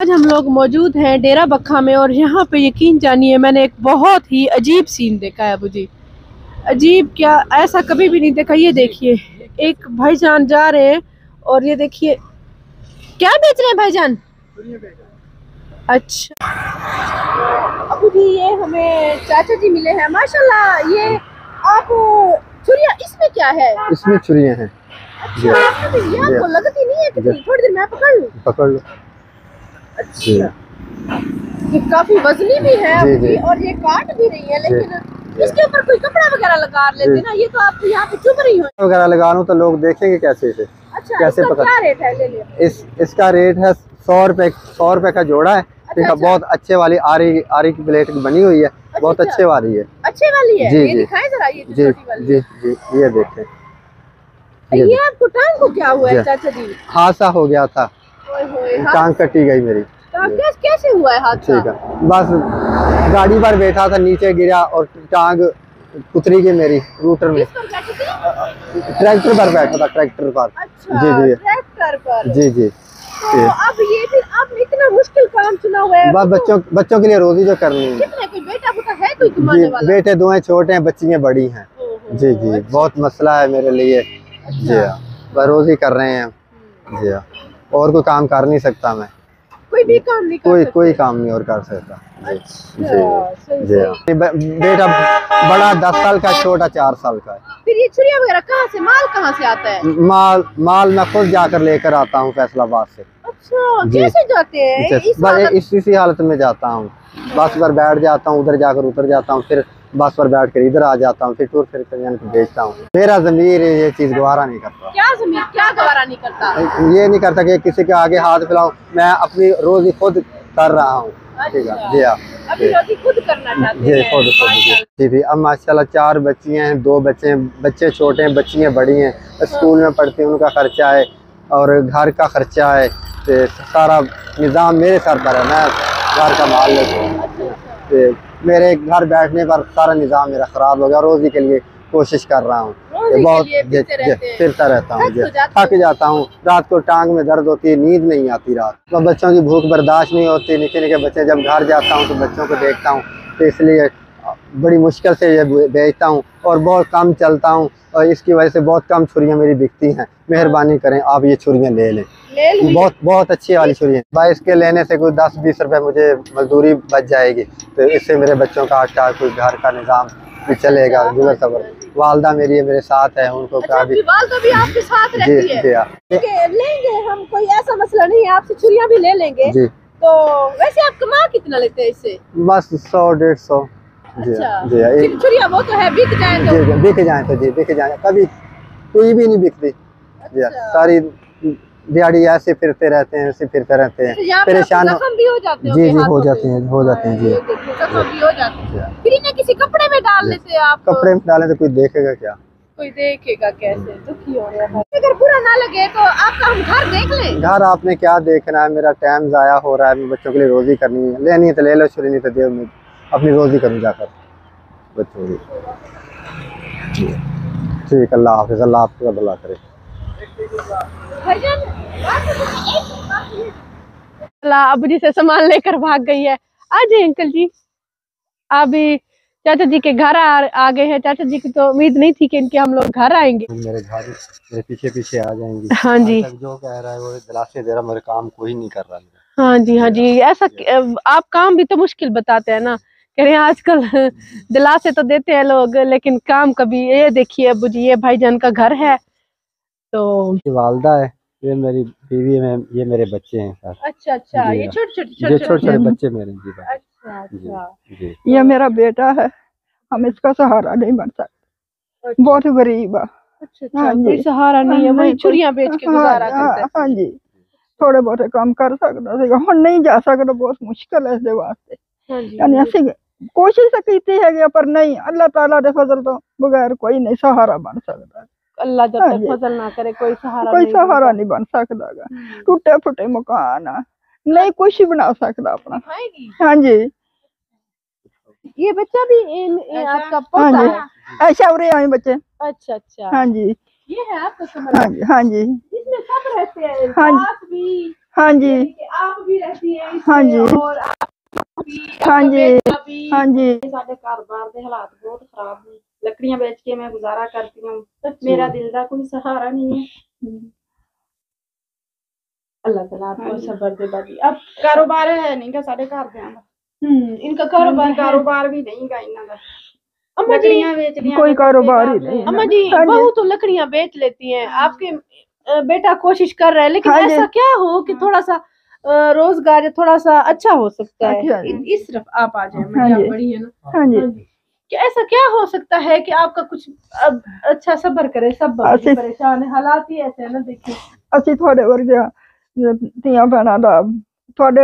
आज हम लोग मौजूद हैं डेरा बक्खा में और यहाँ पे यकीन जानिए मैंने एक बहुत ही अजीब सीन देखा है। मुझे अजीब क्या, ऐसा कभी भी नहीं देखा। ये देखिए एक भाईजान जा रहे हैं और ये देखिए क्या बेच रहे हैं भाईजान। अच्छा अबू जी, ये हमें चाचा जी मिले हैं माशाल्लाह। ये आप छुरिया, इसमें क्या है? इसमें छुरियां हैं। अच्छा, ये आपको लगती नहीं है कितनी? थोड़ी देर मैं पकड़ लूं। अच्छा, ये काफी वजनी भी है जी। और ये काट भी रही है, लेकिन इसके ऊपर कोई कपड़ा वगैरह लगा लेते ना। ये तो आप यहाँ पे चुभ रही हो वगैरह लगा लूं तो लोग देखेंगे कैसे इसे। अच्छा, कैसे पकड़? क्या रेट है? ले ले। इसका रेट है 100 रुपए का जोड़ा है। अच्छा, बहुत अच्छे वाली आरी की प्लेट बनी हुई है। बहुत अच्छे वाली है। अच्छे वाली है जी ये दिखाएं जरा। ये जी जी जी, ये देखें। ये आपको टांग को क्या हुआ है चाचा जी? हादसा हो गया था, टांग कटी गई मेरी। कैसे हुआ है हादसा? ठीक है, बस गाड़ी पर बैठा था, नीचे गिरा और टांग उतरी गई मेरी रूटर में। ट्रैक्टर पर बैठा था, ट्रैक्टर पर। अच्छा, जी जी ट्रैक्टर पर। जी जी। तो अब ये फिर आपने इतना मुश्किल काम चुना हुआ है। बस बच्चों के लिए रोजी जो करनी है। कितने, कोई बेटा बुटा है कोई कमाने वाला? बेटे दो हैं, छोटे हैं, बच्चियां बड़ी हैं। जी जी, बहुत मसला है मेरे लिए। जी हाँ, बस रोजी कर रहे हैं। जी हाँ, और कोई काम कर नहीं सकता मैं। कोई भी काम नहीं कर कोई काम नहीं और कर सकता। जी जी जी हाँ। बेटा बड़ा 10 साल का, छोटा 4 साल का है। फिर ये छुरिया वगैरह कहाँ से, माल कहाँ से आता है? माल मैं खुद जाकर लेकर आता हूँ फैसलाबाद से। अच्छा, कैसे जाते हैं? इसी हालत में जाता हूँ। बस पर बैठ जाता हूँ, उधर जाकर उतर जाता हूँ, फिर बस पर बैठ कर इधर आ जाता हूँ, फिर टूर फिर भेजता हूँ। मेरा ज़मीर ये चीज़ गवारा नहीं करता। क्या ज़मीर क्या गवारा नहीं करता? ये नहीं करता कि किसी के आगे हाथ फैलाऊं। मैं अपनी रोजी खुद कर रहा हूँ। ठीक है जी हाँ, अभी रोजी खुद करना चाहते हैं? खुद जी। अब माशाल्लाह 4 बच्चियाँ हैं, 2 बच्चे हैं। बच्चे छोटे हैं, बच्चियाँ बड़ी हैं, स्कूल में पढ़ती हैं, उनका खर्चा है और घर का खर्चा है। तो सारा निज़ाम मेरे सर पर है। मैं घर का माल लेता हूँ। मेरे घर बैठने पर सारा निज़ाम मेरा ख़राब हो गया। रोज़ी के लिए कोशिश कर रहा हूँ, बहुत फिरता रहता हूँ। थक जाता हूँ, रात को टांग में दर्द होती है, नींद नहीं आती रात। तो बच्चों की भूख बर्दाश्त नहीं होती। निके बच्चे, जब घर जाता हूँ तो बच्चों को देखता हूँ, तो इसलिए बड़ी मुश्किल से ये बेचता हूँ और बहुत कम चलता हूँ। और इसकी वजह से बहुत कम छुरियाँ मेरी बिकती हैं। मेहरबानी करें आप ये छुरियाँ ले लें। बहुत अच्छी वाली छुरियाँ। भाई इसके लेने से कोई 10-20 रुपए मुझे मजदूरी बच जाएगी, तो इससे मेरे बच्चों का आटा, कोई घर का निज़ाम भी चलेगा। गुजर सबर वालदा मेरी मेरे साथ है, उनको अच्छा, भी आपके साथ रहती है? जी लेंगे हम, कोई ऐसा मसला नहीं है, आपसे छुरियाँ भी ले लेंगे जी। तो वैसे आप कमा कितना लेते हैं इससे? बस 100-150। अच्छा जी, छुरियाँ वो तो है, बिक जाए तो जी, बिक जाए कभी कोई भी नहीं बिकती। जी, सारी दिहाड़ी ऐसे फिरते रहते हैं, परेशान भी हो जाते हैं। जी हो जाते हैं जी। भी हो जाते हैं। फिर इन्हें किसी कपड़े में डाल लेते हैं आप? कपड़े में डालें तो कोई देखेगा क्या? कोई देखेगा कैसे? दुखी हो रहा है। अगर बुरा ना लगे तो आपका हम घर देख लें। घर आपने क्या देखना है? मेरा टाइम जाया हो रहा है, बच्चों के लिए रोजी करनी है। लेनी है तो ले लो छुरी, नहीं तो दे, मैं अपनी रोजी करूँ जाकर बच्चों की। ठीक, अल्लाह हाफिज़। अल्लाह आपका भला करे। अबू जी से सामान लेकर भाग गई है। आज अंकल जी अभी चाचा जी के घर आ गए हैं। चाचा जी की तो उम्मीद नहीं थी कि इनके हम लोग घर आएंगे। मेरे पीछे आ जाएंगे। हाँ जी, जो कह रहा है वो दिलासे दे रहा, मेरे काम कोई नहीं कर रहा। हाँ जी, ऐसा आप काम भी तो मुश्किल बताते हैं ना। कह रहे हैं आजकल दिलासे तो देते हैं लोग, लेकिन काम कभी। ये देखिए अबू जी, ये भाईजान का घर है। तो ये वालदा है, ये मेरी बीवी है, ये मेरे बच्चे हैं। अच्छा, ये छोटे बच्चे मेरे जी। अच्छा, ये मेरा बेटा है, हम इसका सहारा नहीं बन सकते। बहुत गरीब है। अच्छा, कोई सहारा नहीं है, वही छुरियां बेच के गुजारा करता है। हाँ जी, थोड़े बहुत काम कर सकता, हम नहीं जा सकते, बहुत मुश्किल है इसके वास्ते। यानी ऐसी कोशिश की है पर नहीं, अल्लाह ताला दे फजल तो बगैर कोई नहीं सहारा बन सकता। अल्लाह जब तक फजल ना करे कोई सहारा नहीं बन सकता। टूटे फुटे मकान नहीं कुछ बना सकता अपना। हाँ जी, ये बच्चा भी आपका पोता है? ऐसा उरे आए बच्चे। अच्छा, हाँ जी, ये है आपका कमरा? हाँ जी, इसमें सब रहते हैं? हाँ जी, हाँ जी, आप भी रहती हैं हाँ जी, और हाँ जी, हाँ जी। साडे घर-बार दे हालात बहुत खराब ने, लकड़ियां बेच के मैं गुजारा करती हूँ, मेरा दिल का कोई सहारा नहीं है। अल्लाह ताला आपको सब्र दे बाजी। अब कारोबार है नहीं का साडे घर दे इनका कारोबार भी नहीं का इन्हां दा। अम्मा जी लकड़ियां बेच लियां, कोई कारोबार ही नहीं। अम्मा जी हाँ जी, बहू तो लकड़ियां बेच लेती हैं, आपके बेटा कोशिश कर रहा है, लेकिन हाँ जी। ऐसा क्या हो कि थोड़ा सा रोजगार थोड़ा सा अच्छा हो सकता है। अच्छा जी। इस तरफ आप आ जाए, हाँ आप जी, बड़ी है ना। हाँ जी। कि ऐसा क्या हो सकता है कि आपका कुछ अब अच्छा सब्र करे, सब ਅਸੀਂ परेशान है, हालात ही ऐसे है ना। देखिए ਅਸੀਂ ਤੁਹਾਡੇ ਵਰਗਿਆਂ ਧੀਆਂ ਭੈਣਾਂ ਦਾ, ਤੁਹਾਡੇ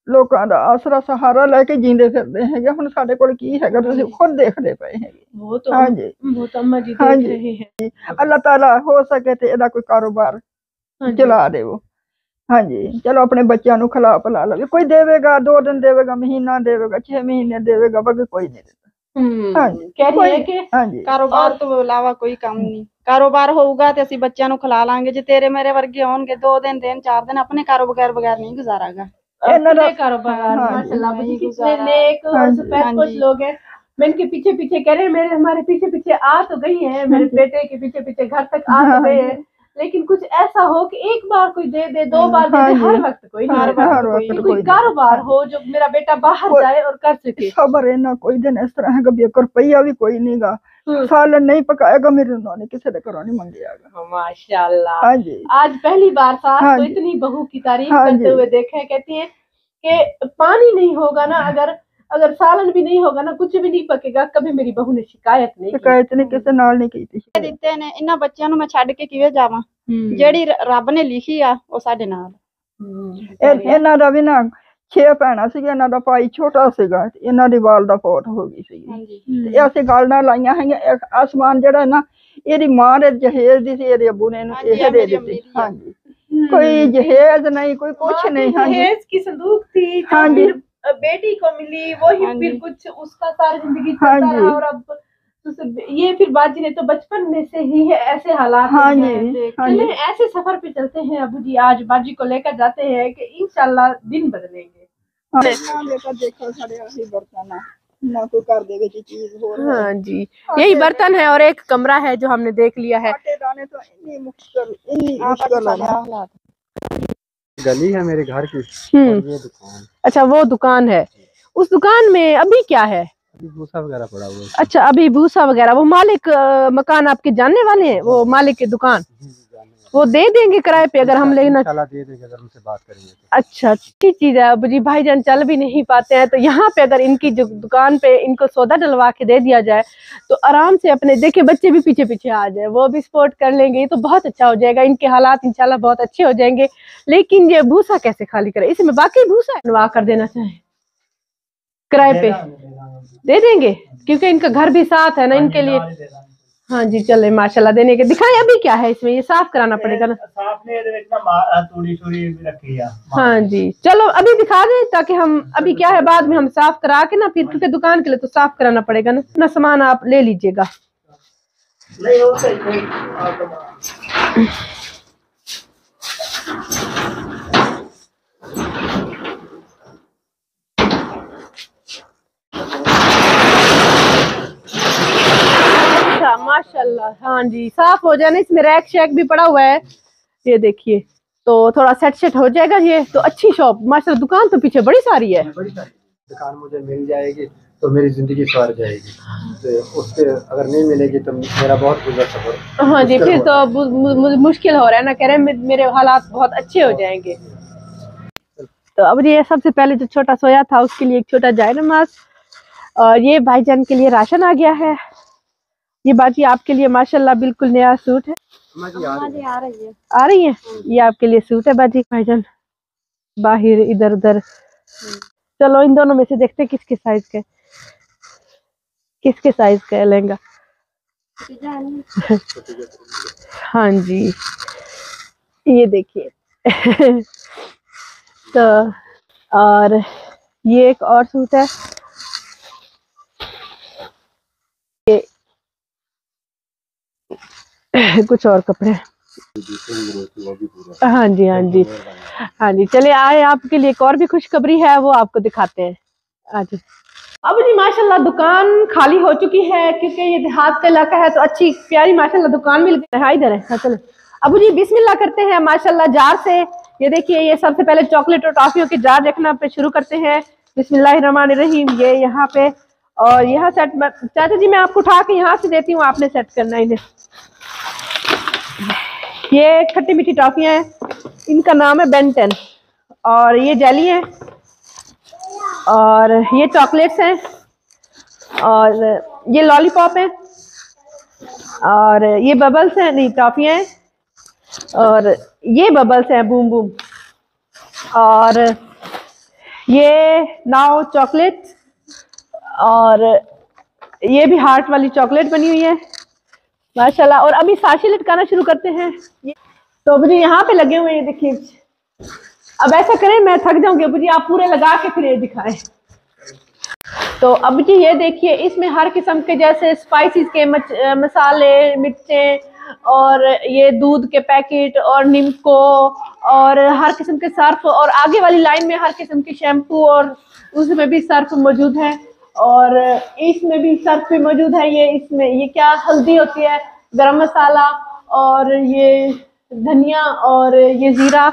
ਲੋਕਾਂ ਦਾ ਆਸਰਾ ਸਹਾਰਾ ਲੈ ਕੇ ਜੀਂਦੇ ਫਿਰਦੇ ਹੈਗੇ। ਹੁਣ ਸਾਡੇ ਕੋਲ ਕੀ ਹੈਗਾ, ਤੁਸੀਂ ਖੁਦ ਦੇਖਦੇ ਪਏ ਹੈਗੇ। वो तो हाँ जी, वो तो अम्मा जी हाँ देख जी। रहे हैं। ਅੱਲਾਹ ਤਾਲਾ ਹੋ ਸਕੇ ਤੇ ਇਹਦਾ ਕੋਈ ਕਾਰੋਬਾਰ हाँ जी। ਚਲਾ ਦੇਵੋ। ਹਾਂਜੀ, ਚਲੋ ਆਪਣੇ ਬੱਚਿਆਂ ਨੂੰ ਖਿਲਾ ਪਿਲਾ ਲਵੇ। ਕੋਈ ਦੇਵੇਗਾ 2 दिन ਦੇਵੇਗਾ, ਮਹੀਨਾ ਦੇਵੇਗਾ, 6 ਮਹੀਨੇ ਦੇਵੇਗਾ, ਬਾਕੀ ਕੋਈ ਨਹੀਂ देता। हाँ जी, कह रही है कि हाँ जी, ਕਾਰੋਬਾਰ ਤੋਂ ਇਲਾਵਾ ਕੋਈ ਕੰਮ ਨਹੀਂ। ਕਾਰੋਬਾਰ ਹੋਊਗਾ ਤੇ ਅਸੀਂ ਬੱਚਿਆਂ ਨੂੰ ਖਿਲਾ ਲਾਂਗੇ। ਜੇ ਤੇਰੇ ਮੇਰੇ ਵਰਗੇ ਹੋਣਗੇ 2 दिन 4 दिन अपने कारोबार बगैर नहीं गुजारागा। अपने कारोबार हाँ जी, माशाल्लाह नहीं कितने गुजारा। नेक हाँ और जी, सफेद हाँ कुछ जी। लोग हैं। मैं इनके पीछे पीछे कह रहे हैं, मेरे हमारे पीछे पीछे आ तो गई है, मेरे बेटे के पीछे पीछे घर तक आ तो गए हैं, लेकिन कुछ ऐसा हो कि एक बार कोई दे दे, 2 बार दे हाँ दे, जी, हर वक्त कोई नहीं हर देता। हर वक्त कि कोई कोई नहीं। कारोबार हो जो मेरा बेटा बाहर कोई- जाए और कर सके। सबर इन्ना कोई दिन इस तरह है कभी 1 रुपया भी कोई नहीं गा। सालन नहीं पकाएगा मेरे उन्होंने किसी ने घरों नहीं मंगेगा। माशाल्लाह। हाँ जी, आज पहली बार सास हाँ को जी, इतनी बहू की तारीफ हाँ करते जी। हुए देखा है। कहती है कि पानी नहीं होगा ना, अगर अगर सालन भी नहीं होगा ना, कुछ भी नहीं पकेगा, कभी मेरी बहू ने शिकायत नहीं की। शिकायत नहीं किसी नाल नहीं की थी। ਦਿੱਤੇ ਨੇ ਇਹਨਾਂ ਬੱਚਿਆਂ ਨੂੰ ਮੈਂ ਛੱਡ ਕੇ ਕਿਵੇਂ ਜਾਵਾਂ? ਜਿਹੜੀ ਰੱਬ ਨੇ ਲਿਖੀ ਆ ਉਹ ਸਾਡੇ ਨਾਲ। ਇਹਨਾਂ ਦਾ ਵੀ ਨਾ 6 ਭੈਣਾਂ ਸੀ, ਇਹਨਾਂ ਦਾ ਭਾਈ ਛੋਟਾ ਸੀਗਾ, ਇਹਨਾਂ ਦੀ ਵਾਲਦਾ ਫੌਤ ਹੋ ਗਈ ਸੀ। ਹਾਂਜੀ। ਤੇ ਅਸੀਂ ਗੱਲ ਨਾਲ ਲਾਈਆਂ ਹੈਗੀਆਂ। ਆਸਮਾਨ ਜਿਹੜਾ ਨਾ ਇਹਦੀ ਮਾਂ ਦੇ ਜਹੇਜ਼ ਦੀ ਸੀ, ਇਹਦੇ ਅੱਬੂ ਨੇ ਇਹਨੂੰ ਇਹ ਦੇ ਦਿੱਤੀ। ਹਾਂਜੀ, कोई जहेज नहीं, कोई कुछ नहीं। हाँ जी, जहेज की संदूक थी जो हाँ जी, फिर बेटी को मिली, वही हाँ फिर जी। कुछ उसका सारी जिंदगी हाँ चलता जी, रहा। और अब ये फिर बाजी ने तो बचपन में से ही है ऐसे हालात हाँ हैं। जी, हाँ चले जी। ऐसे सफर पे चलते हैं अबू जी, आज बाजी को लेकर जाते हैं कि इंशाल्लाह दिन बदलेंगे। बेटा देखो साढ़े आही बर्तन ना कोई कर दे विच चीज होर है। हाँ जी, यही बर्तन है और एक कमरा है जो हमने देख लिया है। आटे दाने तो इतनी मुश्किल है ना। गली है मेरे घर की और ये दुकान। अच्छा, वो दुकान है। उस दुकान में अभी क्या है? अभी भूसा वगैरह पड़ा हुआ है। अच्छा, अभी भूसा वगैरह। वो मालिक मकान आपके जानने वाले हैं? वो मालिक की दुकान वो दे देंगे किराए पे अगर हम लेना? इंशाल्लाह दे देंगे अगर उनसे बात करेंगे तो। अच्छा, अच्छी चीज है। अब जी भाईजान चल भी नहीं पाते हैं, तो यहाँ पे अगर इनकी जो दुकान पे इनको सौदा डलवा के दे दिया जाए तो आराम से अपने देखिए बच्चे भी पीछे पीछे आ जाए, वो भी सपोर्ट कर लेंगे। ये तो बहुत अच्छा हो जाएगा, इनके हालात इंशाल्लाह बहुत अच्छे हो जाएंगे। लेकिन ये भूसा कैसे खाली करे? इसमें बाकी भूसा बनवा कर देना चाहे किराए पे दे देंगे, क्योंकि इनका घर भी साथ है ना इनके लिए। हाँ जी, चले माशाल्लाह देने के दिखाए। अभी क्या है इसमें? ये साफ कराना पड़ेगा ना? साफ ने तूड़ी भी रखी है। हाँ जी, चलो अभी दिखा दे ताकि हम अभी क्या है बाद में हम साफ करा के ना, फिर क्योंकि दुकान के लिए तो साफ कराना पड़ेगा ना। अपना सामान आप ले लीजिएगा। नहीं हो सही। माशाल्लाह, हाँ जी, साफ हो जाए ना। इसमें रैक शैक भी पड़ा हुआ है, ये देखिए, तो थोड़ा सेट हो जाएगा। ये तो अच्छी शॉप माशाल्लाह। दुकान तो पीछे बड़ी सारी है। दुकान मुझे मिल जाएगी तो मेरी जिंदगी सवर जाएगी, तो उसके अगर नहीं मिलेगी तो मेरा बहुत बुरा सफर। हाँ जी, फिर तो मुश्किल हो रहा है ना। कह रहे हैं मेरे हालात बहुत अच्छे हो जाएंगे। तो अब ये सबसे पहले जो छोटा सोया था उसके लिए एक छोटा जाए नमाज, और ये भाईजान के लिए राशन आ गया है। ये बाकी आपके लिए माशाल्लाह बिल्कुल नया सूट है। आ रही है। ये आपके लिए सूट है बाजी। भाईजान बाहर इधर उधर। चलो इन दोनों में से देखते हैं किसके साइज का है लहंगा। हाँ जी, ये देखिए। तो और ये एक और सूट है। ये कुछ और कपड़े। हाँ जी, हाँ जी, हाँ जी। चले आए, आपके लिए एक और भी खुशखबरी है, वो आपको दिखाते हैं आज। अब जी माशाल्लाह दुकान खाली हो चुकी है, क्योंकि ये देहात का इलाका है, तो अच्छी प्यारी माशाल्लाह दुकान मिल गई है। इधर है, हाँ चलो अब जी बिस्मिल्लाह करते हैं माशाल्लाह जार से। ये देखिए, ये सबसे पहले चॉकलेट और टॉफियों के जार रखना पे शुरू करते हैं। बिस्मिल्लाहिर्रहमानिर्रहीम। ये यहाँ पे, और यहाँ सेट, चाचा जी मैं आपको उठा के यहाँ से देती हूँ, आपने सेट करना इन्हें। ये खट्टी मीठी टॉफियाँ हैं, इनका नाम है बेन 10, और ये जेली है, और ये चॉकलेट्स हैं, और ये लॉलीपॉप है, और ये बबल्स हैं, नहीं टॉफियाँ हैं, और ये बबल्स हैं बूम बूम, और ये नाउ चॉकलेट, और ये भी हार्ट वाली चॉकलेट बनी हुई है माशाल्लाह। और अभी साशी लटकाना शुरू करते हैं। तो अभी जी यहाँ पे लगे हुए हैं, देखिए। अब ऐसा करें, मैं थक जाऊंगी, अभी जी आप पूरे लगा के फिर ये दिखाएं। तो अब जी ये देखिए, इसमें हर किस्म के जैसे स्पाइसेस के मसाले, मिर्चें, और ये दूध के पैकेट, और निम्को, और हर किस्म के सर्फ, और आगे वाली लाइन में हर किस्म के शैम्पू, और उसमें भी सर्फ मौजूद है, और इसमें भी सर्फ भी मौजूद है। ये इसमें ये क्या हल्दी होती है, गरम मसाला, और ये धनिया, और ये जीरा,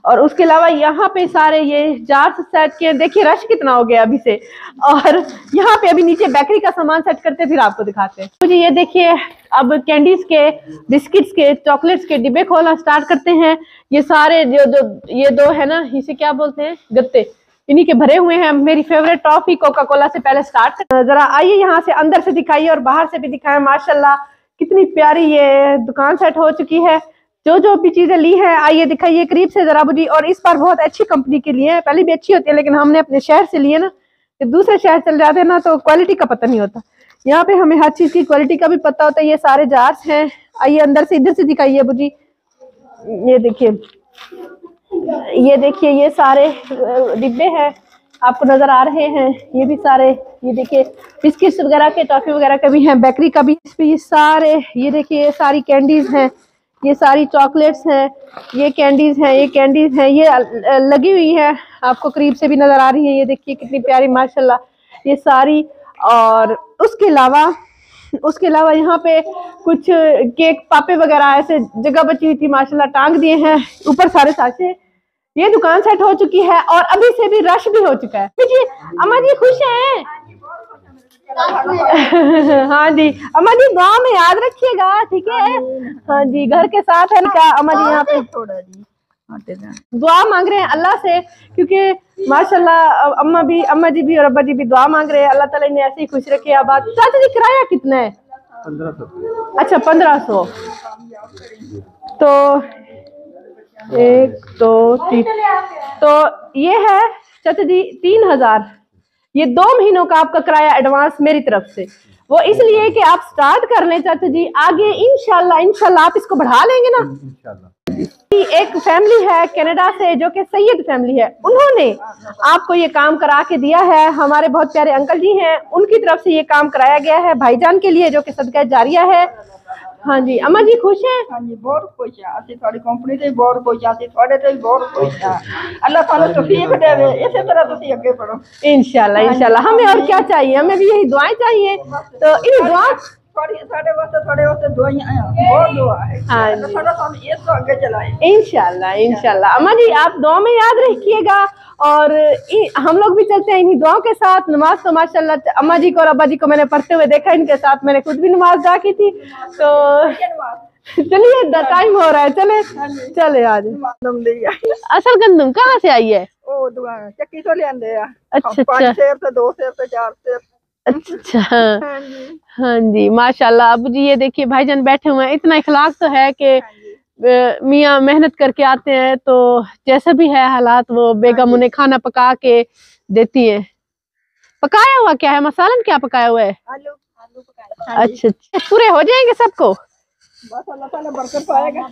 और उसके अलावा यहाँ पे सारे ये जार सेट किए। देखिए रश कितना हो गया अभी से। और यहाँ पे अभी नीचे बेकरी का सामान सेट करते फिर आपको दिखाते हैं। तो ये देखिए, अब कैंडीज के, बिस्किट्स के, चॉकलेट्स के डिब्बे खोलना स्टार्ट करते हैं। ये सारे ये दो है ना, इसे क्या बोलते हैं, गत्ते, इन्हीं के भरे हुए हैं। मेरी फेवरेट टॉफी कोका कोला से पहले स्टार्ट करते। जरा आइए यहाँ से अंदर से दिखाइए और बाहर से भी दिखाएं। माशाल्लाह कितनी प्यारी ये दुकान सेट हो चुकी है। जो जो भी चीजें ली है आइए दिखाइए करीब से जरा बुजी। और इस बार बहुत अच्छी कंपनी की लिए है, पहले भी अच्छी होती है, लेकिन हमने अपने शहर से लिए ना, कि दूसरे शहर चल जाते हैं ना तो क्वालिटी का पता नहीं होता। यहाँ पे हमें हर चीज की क्वालिटी का भी पता होता है। ये सारे जार्स हैं, आइए अंदर से, इधर से दिखाइए बुजी। ये देखिए, ये देखिए, ये सारे डिब्बे हैं, आपको नजर आ रहे हैं। ये भी सारे, ये देखिए बिस्किट्स वगैरह के, टॉफी वगैरह का भी है, बेकरी का भी। इस पे ये सारे, ये देखिए, ये सारी कैंडीज हैं, ये सारी चॉकलेट्स हैं, ये कैंडीज हैं, ये कैंडीज हैं, ये लगी हुई है, आपको करीब से भी नजर आ रही है। ये देखिए कितनी प्यारी माशाल्लाह ये सारी। और उसके अलावा यहाँ पे कुछ केक, पापे वगैरह ऐसे जगह बची हुई थी, माशाल्लाह टांग दिए हैं ऊपर सारे साचे। ये दुकान सेट हो चुकी है और अभी से भी रश भी हो चुका है। जी अम्मा जी खुश हैं? हाँ जी अम्मा जी, दुआ में याद रखिएगा, ठीक है? हाँ जी, घर के साथ है ना अम्मा जी। यहाँ पे थोड़ा जी दुआ मांग रहे हैं अल्लाह से, क्योंकि माशाल्लाह अम्मा जी भी और अब्बा जी भी दुआ मांग रहे हैं, अल्लाह ताला इन्हें ऐसे ही खुश रखे। आबाद। चाचा जी किराया कितना है? 1500। अच्छा 1500। तो 1 2 3, तो ये है चाचा जी 3000। ये 2 महीनों का आपका किराया एडवांस मेरी तरफ से। वो इसलिए कि आप स्टार्ट कर लें चाचा जी, आगे इंशाल्लाह आप इसको बढ़ा लेंगे ना इंशाल्लाह। एक फैमिली है कनाडा से जो कि सैयद फैमिली है, उन्होंने आपको ये काम करा के दिया है। हमारे बहुत प्यारे अंकल जी हैं, उनकी तरफ से ये काम कराया गया है भाईजान के लिए, जो कि सदका जारिया है। हाँ जी अम्मा जी खुश हैं? हाँ जी बहुत खुश है। असि थोड़ी कंपनी से बहुत खुश, असि थोड़े से बहुत खुश है। अल्लाह थाला तौफीक देवे, इसी तरह तुसी आगे बढ़ो इंशाल्लाह। हमें और क्या चाहिए, हमें भी यही दुआएं चाहिए। तो इन दुआ थोड़े वास्ते दुआएं बहुत दुआ है। हाँ अल्लाह थाला हम ये तो आगे चलाए इंशाल्लाह। अम्मा जी आप दुआ में याद रखिएगा, और हम लोग भी चलते हैं इन्हीं दुआओं के साथ। नमाज तो माशाल्लाह अम्मा जी को और अब्बा जी को मैंने पढ़ते हुए देखा, इनके साथ मैंने खुद भी नमाज अदा की थी। तो चलिए टाइम हो रहा है, चले आज। असल गंदम कहाँ से आई है? ओ दुआ चक्की तो ले आंदे आ। अच्छा 5 सेर से 2 सेर से 4 सेर। अच्छा हाँ जी माशाल्लाह। अब जी ये देखिए भाईजान बैठे हुए हैं। इतना इखलाक तो है कि मियाँ मेहनत करके आते हैं, तो जैसा भी है हालात, वो बेगम उन्हें खाना पका के देती है। पकाया हुआ क्या है, मसालन क्या पकाया हुआ है? आलू पकाए। अच्छा पूरे हो जाएंगे सबको? बस अल्लाह ताला बरकत पाएगा।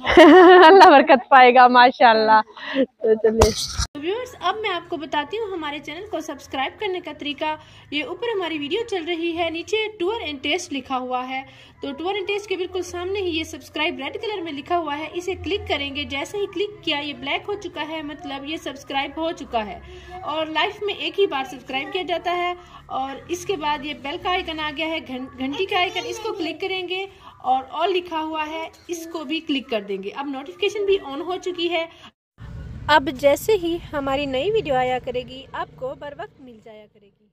अल्लाह बरकत पाएगा माशाल्लाह। तो चलिए व्यूअर्स, अब मैं आपको बताती हूँ हमारे चैनल को सब्सक्राइब करने का तरीका। ये ऊपर हमारी वीडियो चल रही है, नीचे टूर एंड टेस्ट लिखा हुआ है, तो टूर एंड टेस्ट के बिल्कुल सामने ही ये सब्सक्राइब रेड कलर में लिखा हुआ है, इसे क्लिक करेंगे। जैसे ही क्लिक किया ये ब्लैक हो चुका है, मतलब ये सब्सक्राइब हो चुका है। और लाइफ में एक ही बार सब्सक्राइब किया जाता है। और इसके बाद ये बेल का आइकन आ गया है, घंटी का आइकन, इसको क्लिक करेंगे और ऑल लिखा हुआ है, इसको भी क्लिक कर देंगे। अब नोटिफिकेशन भी ऑन हो चुकी है। अब जैसे ही हमारी नई वीडियो आया करेगी आपको बर वक्त मिल जाया करेगी।